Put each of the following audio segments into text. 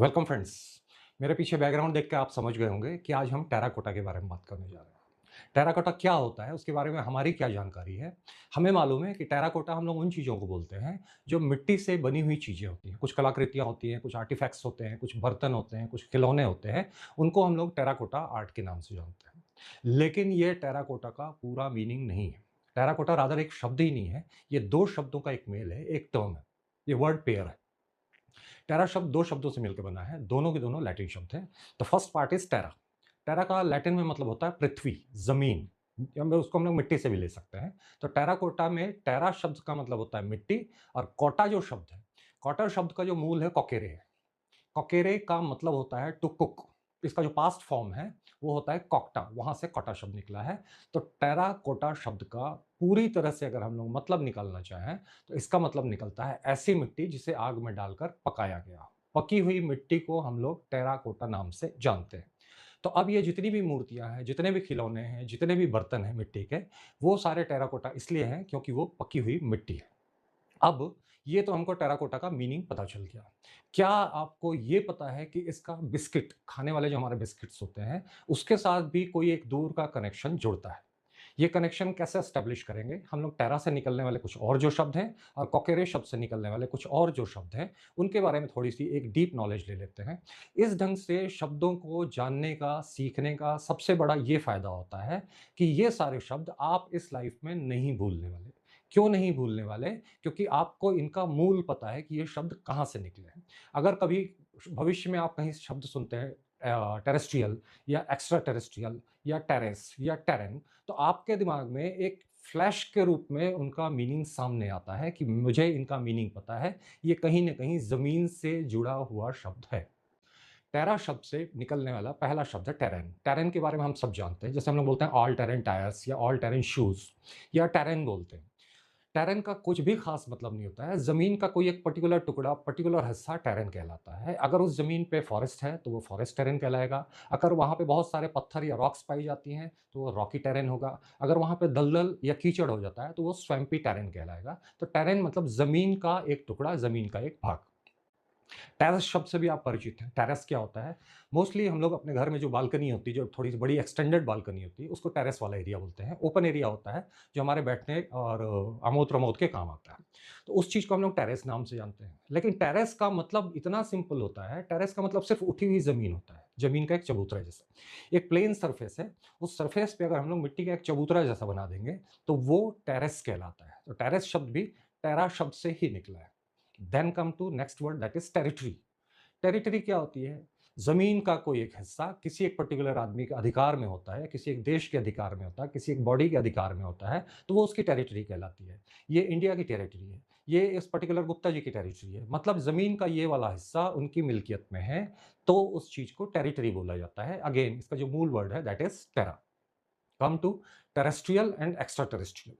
Welcome friends. मेरे पीछे background देख के आप समझ गए होंगे कि आज हम टेराकोटा के बारे में बात करने जा रहे हैं। टेराकोटा क्या होता है, उसके बारे में हमारी क्या जानकारी है? हमें मालूम है कि टेराकोटा हम लोग उन चीज़ों को बोलते हैं, जो मिट्टी से बनी हुई चीज़ें होती हैं। कुछ कलाकृतियाँ होती हैं, कुछ आर्टिफैक्ट्स होते हैं, कुछ बर्तन होते हैं, कुछ खिलौने होते हैं, उनको हम लोग टेराकोटा आर्ट के नाम से जानते हैं। लेकिन ये टेराकोटा का पूरा मीनिंग नहीं है। टेराकोटा रादर एक शब्द ही नहीं है, ये 2 शब्दों का एक मेल है, एक टर्म है। ये वर्ड पेयर है। टेरा शब्द 2 शब्दों से मिलकर बना है, दोनों के दोनों लैटिन शब्द हैं। द फर्स्ट पार्ट इज़ टेरा। टेरा का लैटिन में मतलब होता है पृथ्वी, ज़मीन, या मैं उसको हम लोग मिट्टी से भी ले सकते हैं। तो टेराकोटा में टेरा शब्द का मतलब होता है मिट्टी, और कोटा जो शब्द है, कोटर शब्द का जो मूल है कोकेरे है। कोकेरे का मतलब होता है टू कुक। इसका जो पास्ट फॉर्म है वो होता है कोक्टा, वहाँ से कोटा शब्द निकला है। तो टेराकोटा शब्द का पूरी तरह से अगर हम लोग मतलब निकालना चाहें, तो इसका मतलब निकलता है ऐसी मिट्टी जिसे आग में डालकर पकाया गया। पकी हुई मिट्टी को हम लोग टेराकोटा नाम से जानते हैं। तो अब ये जितनी भी मूर्तियाँ हैं, जितने भी खिलौने हैं, जितने भी बर्तन हैं मिट्टी के, वो सारे टेराकोटा इसलिए हैं क्योंकि वो पकी हुई मिट्टी है। अब ये तो हमको टेराकोटा का मीनिंग पता चल गया। क्या आपको ये पता है कि इसका बिस्किट, खाने वाले जो हमारे बिस्किट्स होते हैं, उसके साथ भी कोई एक दूर का कनेक्शन जुड़ता है? ये कनेक्शन कैसे एस्टेब्लिश करेंगे? हम लोग टेरा से निकलने वाले कुछ और जो शब्द हैं और कोकेरे शब्द से निकलने वाले कुछ और जो शब्द हैं, उनके बारे में थोड़ी-सी एक डीप नॉलेज ले लेते हैं। इस ढंग से शब्दों को जानने का, सीखने का सबसे बड़ा ये फ़ायदा होता है कि ये सारे शब्द आप इस लाइफ़ में नहीं भूलने वाले। क्यों नहीं भूलने वाले? क्योंकि आपको इनका मूल पता है कि ये शब्द कहाँ से निकले हैं। अगर कभी भविष्य में आप कहीं शब्द सुनते हैं टेरेस्ट्रियल या एक्स्ट्रा टेरेस्ट्रियल या टेरेस या टेरेन, तो आपके दिमाग में एक फ्लैश के रूप में उनका मीनिंग सामने आता है कि मुझे इनका मीनिंग पता है, ये कहीं न कहीं ज़मीन से जुड़ा हुआ शब्द है। टेरा शब्द से निकलने वाला पहला शब्द है टेरेन। टेरेन के बारे में हम सब जानते हैं, जैसे हम लोग बोलते हैं ऑल टेरेन टायर्स या ऑल टेरेन शूज़ या टेरेन बोलते हैं। टेरेन का कुछ भी खास मतलब नहीं होता है। ज़मीन का कोई एक पर्टिकुलर टुकड़ा, पर्टिकुलर हिस्सा टेरेन कहलाता है। अगर उस ज़मीन पे फॉरेस्ट है, तो वो फॉरेस्ट टेरेन कहलाएगा। अगर वहाँ पे बहुत सारे पत्थर या रॉक्स पाई जाती हैं, तो वो रॉकी टेरेन होगा। अगर वहाँ पे दलदल या कीचड़ हो जाता है, तो वो स्वैम्पी टेरेन कहलाएगा। तो टेरेन मतलब ज़मीन का एक टुकड़ा, ज़मीन का एक भाग। टेरेस शब्द से भी आप परिचित हैं। टेरेस क्या होता है? मोस्टली हम लोग अपने घर में जो बालकनी होती है, जो थोड़ी-सी बड़ी एक्सटेंडेड बालकनी होती है, उसको टेरेस वाला एरिया बोलते हैं। ओपन एरिया होता है, जो हमारे बैठने और आमोद-प्रमोद के काम आता है। तो उस चीज़ को हम लोग टेरेस नाम से जानते हैं। लेकिन टेरेस का मतलब इतना सिंपल होता है, टेरेस का मतलब सिर्फ़ उठी हुई ज़मीन होता है। ज़मीन का एक चबूतरा जैसा। एक प्लेन सरफेस है, उस सरफेस पे अगर हम लोग मिट्टी का एक चबूतरा जैसा बना देंगे, तो वो टेरेस कहलाता है। तो टेरेस शब्द भी टेरा शब्द से ही निकला है। Then come to next word that is territory. Territory क्या होती है? ज़मीन का कोई एक हिस्सा किसी एक पर्टिकुलर आदमी के अधिकार में होता है, किसी एक देश के अधिकार में होता है, किसी एक बॉडी के अधिकार में होता है, तो वो उसकी टेरिटरी कहलाती है। ये इंडिया की टेरिटरी है, ये इस पर्टिकुलर गुप्ता जी की टेरिटरी है। मतलब ज़मीन का ये वाला हिस्सा उनकी मिल्कियत में है, तो उस चीज़ को टेरिटरी बोला जाता है। अगेन इसका जो मूल वर्ड है that is terra. Come to terrestrial and extra terrestrial.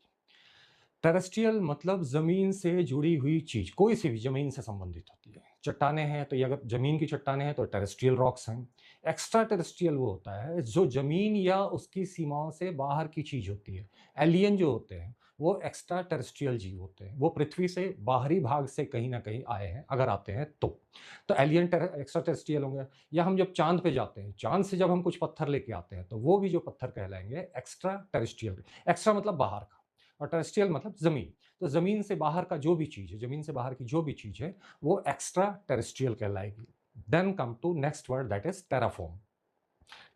Terrestrial मतलब ज़मीन से जुड़ी हुई चीज़, कोई सी भी ज़मीन से संबंधित होती है। चट्टानें हैं, तो ये अगर ज़मीन की चट्टानें हैं, तो टेरेस्ट्रियल रॉक्स हैं। एक्स्ट्रा टेरेस्ट्रियल वो होता है, जो ज़मीन या उसकी सीमाओं से बाहर की चीज़ होती है। एलियन जो होते हैं, वो एक्स्ट्रा टेरेस्ट्रियल जीव होते हैं। वो पृथ्वी से बाहरी भाग से कहीं न कहीं आए हैं, अगर आते हैं तो। तो एलियन एक्स्ट्रा टेरेस्ट्रियल होंगे। या हम जब चाँद पे जाते हैं, चाँद से जब हम कुछ पत्थर लेके आते हैं, तो वो भी जो पत्थर कहलाएँगे एक्स्ट्रा टेरेस्ट्रियल। एक्स्ट्रा मतलब बाहर का। और टेरेस्ट्रियल मतलब ज़मीन। तो ज़मीन से बाहर का जो भी चीज़ है, ज़मीन से बाहर की जो भी चीज़ है, वो एक्स्ट्रा टेरेस्ट्रियल कहलाएगी। Then come to next word that is terraform.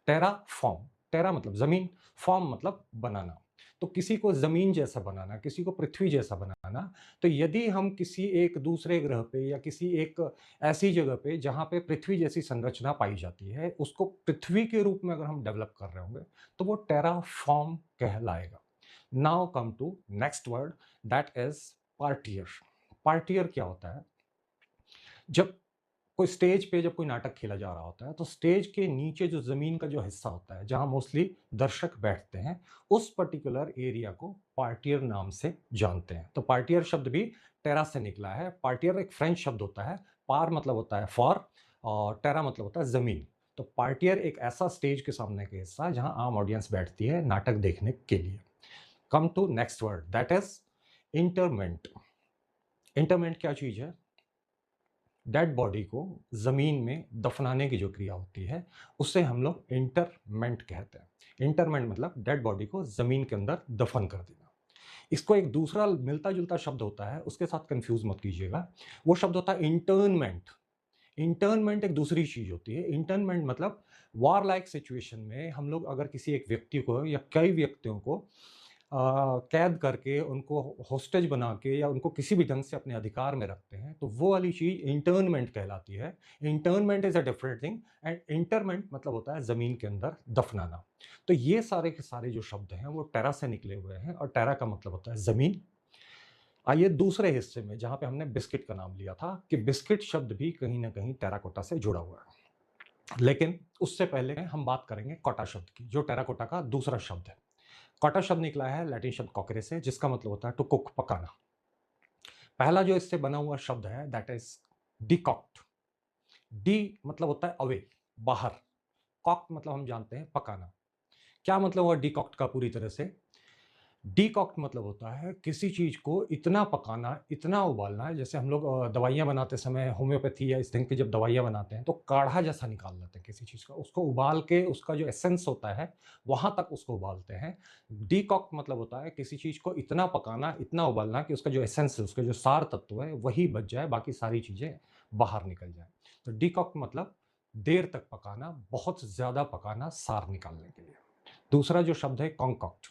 Terraform, terra मतलब ज़मीन, फॉर्म मतलब बनाना। तो किसी को ज़मीन जैसा बनाना, किसी को पृथ्वी जैसा बनाना। तो यदि हम किसी एक दूसरे ग्रह पे या किसी एक ऐसी जगह पे जहाँ पे पृथ्वी जैसी संरचना पाई जाती है, उसको पृथ्वी के रूप में अगर हम डेवलप कर रहे होंगे, तो वो टेराफॉर्म कहलाएगा। Now come to next word that is partier. Partier क्या होता है? जब कोई स्टेज पे जब कोई नाटक खेला जा रहा होता है, तो स्टेज के नीचे जो ज़मीन का जो हिस्सा होता है, जहाँ मोस्टली दर्शक बैठते हैं, उस पर्टिकुलर एरिया को पार्टियर नाम से जानते हैं। तो पार्टियर शब्द भी टेरा से निकला है। पार्टियर एक फ्रेंच शब्द होता है। पार मतलब होता है फॉर, और टेरा मतलब होता है ज़मीन। तो पार्टियर एक ऐसा स्टेज के सामने का हिस्सा, जहाँ आम ऑडियंस बैठती है नाटक देखने के लिए। Come to next word that is interment. Interment क्या चीज़ है? डेड बॉडी को ज़मीन में दफनाने की जो क्रिया होती है, उसे हम लोग इंटरमेंट कहते हैं। इंटरमेंट मतलब डेड बॉडी को ज़मीन के अंदर दफन कर देना। इसको एक दूसरा मिलता-जुलता शब्द होता है, उसके साथ कन्फ्यूज़ मत कीजिएगा। वो शब्द होता है इंटर्नमेंट। इंटर्नमेंट एक दूसरी चीज़ होती है। इंटर्नमेंट मतलब वॉर लाइक सिचुएशन में हम लोग अगर किसी एक व्यक्ति को या कई व्यक्तियों को अ, कैद करके उनको होस्टेज बना के या उनको किसी भी ढंग से अपने अधिकार में रखते हैं, तो वो वाली चीज़ इंटर्नमेंट कहलाती है। Internment is a different thing and interment मतलब होता है ज़मीन के अंदर दफनाना। तो ये सारे के सारे जो शब्द हैं, वो टेरा से निकले हुए हैं और टेरा का मतलब होता है ज़मीन। आइए दूसरे हिस्से में जहाँ पे हमने बिस्किट का नाम लिया था कि बिस्किट शब्द भी कहीं न कहीं टेराकोटा से जुड़ा हुआ है। लेकिन उससे पहले हम बात करेंगे कोटा शब्द की, जो टेराकोटा का दूसरा शब्द है। कोटा शब्द निकला है लैटिन शब्द कोकरे से, जिसका मतलब होता है टू कुक, पकाना। पहला जो इससे बना हुआ शब्द है दैट इज़ डिकॉक्ट। डी मतलब होता है अवे, बाहर। कॉक्ट मतलब हम जानते हैं पकाना। क्या मतलब हुआ डिकॉक्ट का पूरी तरह से? डिकॉक्ट मतलब होता है किसी चीज़ को इतना पकाना, इतना उबालना, जैसे हम लोग दवाइयाँ बनाते समय होम्योपैथी या इस ढंग की जब दवाइयाँ बनाते हैं, तो काढ़ा जैसा निकाल लेते हैं किसी चीज़ का। उसको उबाल के उसका जो एसेंस होता है, वहाँ तक उसको उबालते हैं। डिकॉक्ट मतलब होता है किसी चीज़ को इतना पकाना, इतना उबालना कि उसका जो एसेंस है, उसके जो सार तत्व है, वही बच जाए, बाकी सारी चीज़ें बाहर निकल जाएँ। तो डिकॉक्ट मतलब देर तक पकाना, बहुत ज़्यादा पकाना सार निकालने के लिए। दूसरा जो शब्द है कॉन्कॉक्ट।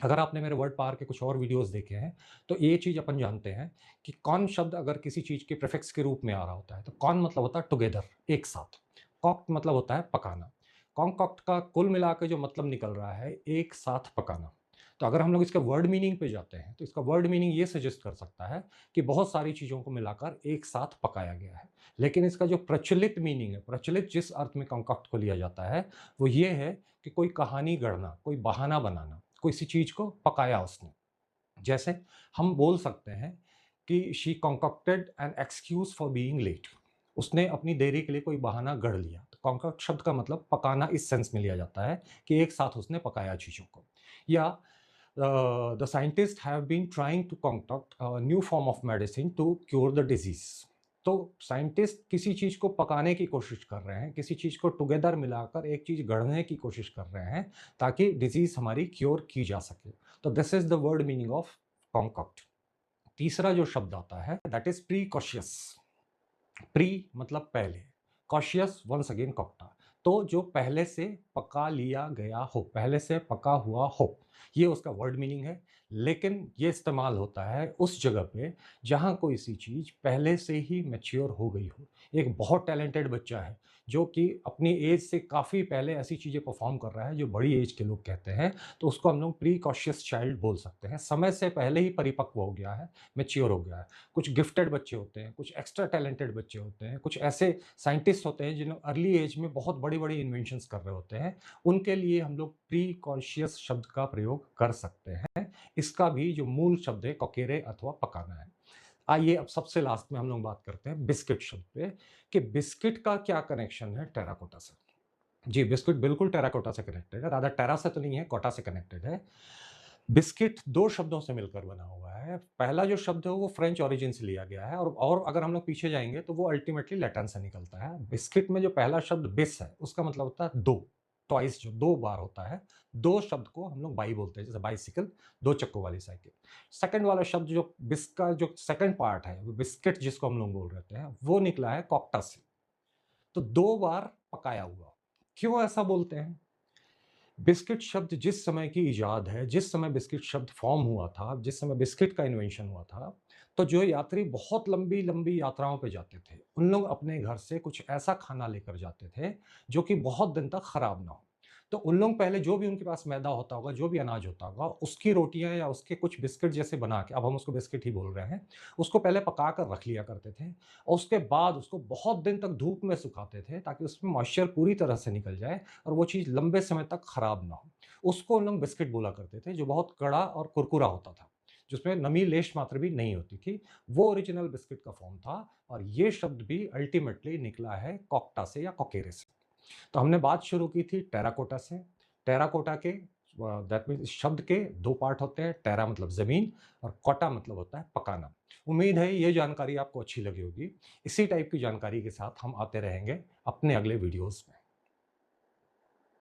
अगर आपने मेरे वर्ड पावर के कुछ और वीडियोस देखे हैं, तो ये चीज़ अपन जानते हैं कि कॉन शब्द अगर किसी चीज़ के प्रीफिक्स के रूप में आ रहा होता है, तो कॉन मतलब होता है टुगेदर, एक साथ। कॉक्ट मतलब होता है पकाना। कॉन्कॉक्ट का कुल मिला के जो मतलब निकल रहा है, एक साथ पकाना। तो अगर हम लोग इसके वर्ड मीनिंग पे जाते हैं, तो इसका वर्ड मीनिंग ये सजेस्ट कर सकता है कि बहुत सारी चीज़ों को मिलाकर एक साथ पकाया गया है। लेकिन इसका जो प्रचलित मीनिंग है, प्रचलित जिस अर्थ में कॉन्कॉक्ट को लिया जाता है, वो ये है कि कोई कहानी गढ़ना, कोई बहाना बनाना, किसी चीज़ को पकाया उसने। जैसे हम बोल सकते हैं कि she concocted an excuse for being late. उसने अपनी देरी के लिए कोई बहाना गढ़ लिया। तो कॉन्कॉक्ट शब्द का मतलब पकाना इस सेंस में लिया जाता है कि एक साथ उसने पकाया चीज़ों को। या the scientist have been trying to concoct a new form of medicine to cure the disease. तो साइंटिस्ट किसी चीज़ को पकाने की कोशिश कर रहे हैं, किसी चीज़ को टुगेदर मिलाकर एक चीज़ गढ़ने की कोशिश कर रहे हैं, ताकि डिज़ीज़ हमारी क्योर की जा सके। तो this is the word meaning of concoct. तीसरा जो शब्द आता है दैट इज़ प्रीकॉशियस। प्री मतलब पहले, कॉशियस वंस अगेन कॉक्टा। तो जो पहले से पका लिया गया हो, पहले से पका हुआ हो, ये उसका वर्ड मीनिंग है। लेकिन ये इस्तेमाल होता है उस जगह पे जहाँ कोई सी चीज़ पहले से ही मैच्योर हो गई हो। एक बहुत टैलेंटेड बच्चा है जो कि अपनी एज से काफ़ी पहले ऐसी चीज़ें परफॉर्म कर रहा है जो बड़ी एज के लोग कहते हैं, तो उसको हम लोग प्रीकॉशियस चाइल्ड बोल सकते हैं। समय से पहले ही परिपक्व हो गया है, मैच्योर हो गया है। कुछ गिफ्टेड बच्चे होते हैं, कुछ एक्स्ट्रा टैलेंटेड बच्चे होते हैं, कुछ ऐसे साइंटिस्ट होते हैं जिन्होंने अर्ली एज में बहुत बड़ी-बड़ी इन्वेंशंस कर रहे होते हैं। उनके लिए हम लोग प्री कॉन्शियस शब्द का प्रयोग कर सकते हैं। इसका भी जो मूल शब्द है कोकेरे अथवा पकाना है। आइए अब सबसे लास्ट में हम लोग बात करते हैं बिस्किट शब्द पे कि बिस्किट का क्या कनेक्शन है टेराकोटा से। जी, बिस्किट बिल्कुल टेराकोटा से कनेक्टेड है, रादर टेरा से तो नहीं है, कोटा से कनेक्टेड है। बिस्किट 2 शब्दों से मिलकर बना हुआ है। पहला जो शब्द है वो फ्रेंच ओरिजिन से लिया गया है और अगर हम लोग पीछे जाएँगे तो वो अल्टीमेटली लैटिन से निकलता है। बिस्किट में जो पहला शब्द बिस है, उसका मतलब होता है 2, ट्वाइस जो 2 बार होता है। 2 शब्द को हम लोग बाई बोलते हैं, जैसे बाइसिकल, 2 चक्कों वाली साइकिल। सेकंड वाला शब्द जो बिस का जो सेकंड पार्ट है, वो बिस्किट जिसको हम लोग बोल रहे हैं, वो निकला है कॉकटा से। तो 2 बार पकाया हुआ। क्यों ऐसा बोलते हैं? बिस्किट शब्द जिस समय की इजाद है, जिस समय बिस्किट शब्द फ़ॉर्म हुआ था, जिस समय बिस्किट का इन्वेंशन हुआ था, तो जो यात्री बहुत लंबी-लंबी यात्राओं पे जाते थे, उन लोग अपने घर से कुछ ऐसा खाना लेकर जाते थे, जो कि बहुत दिन तक खराब ना हो। तो उन लोग पहले जो भी उनके पास मैदा होता होगा, जो भी अनाज होता होगा, उसकी रोटियाँ या उसके कुछ बिस्किट जैसे बना के, अब हम उसको बिस्किट ही बोल रहे हैं, उसको पहले पका कर रख लिया करते थे और उसके बाद उसको बहुत दिन तक धूप में सुखाते थे, ताकि उसमें मॉइस्चर पूरी तरह से निकल जाए और वो चीज़ लंबे समय तक खराब ना हो। उसको हम लोग बिस्किट बोला करते थे, जो बहुत कड़ा और कुरकुरा होता था, जिसमें नमी लेश मात्र भी नहीं होती थी। वो ओरिजिनल बिस्किट का फॉर्म था और ये शब्द भी अल्टीमेटली निकला है कॉकटा से या कोकेरे से। तो हमने बात शुरू की थी टेराकोटा से। टेराकोटा के दैट मीन्स इस शब्द के 2 पार्ट होते हैं, टेरा मतलब ज़मीन और कोटा मतलब होता है पकाना। उम्मीद है ये जानकारी आपको अच्छी लगी होगी। इसी टाइप की जानकारी के साथ हम आते रहेंगे अपने अगले वीडियोज़ में।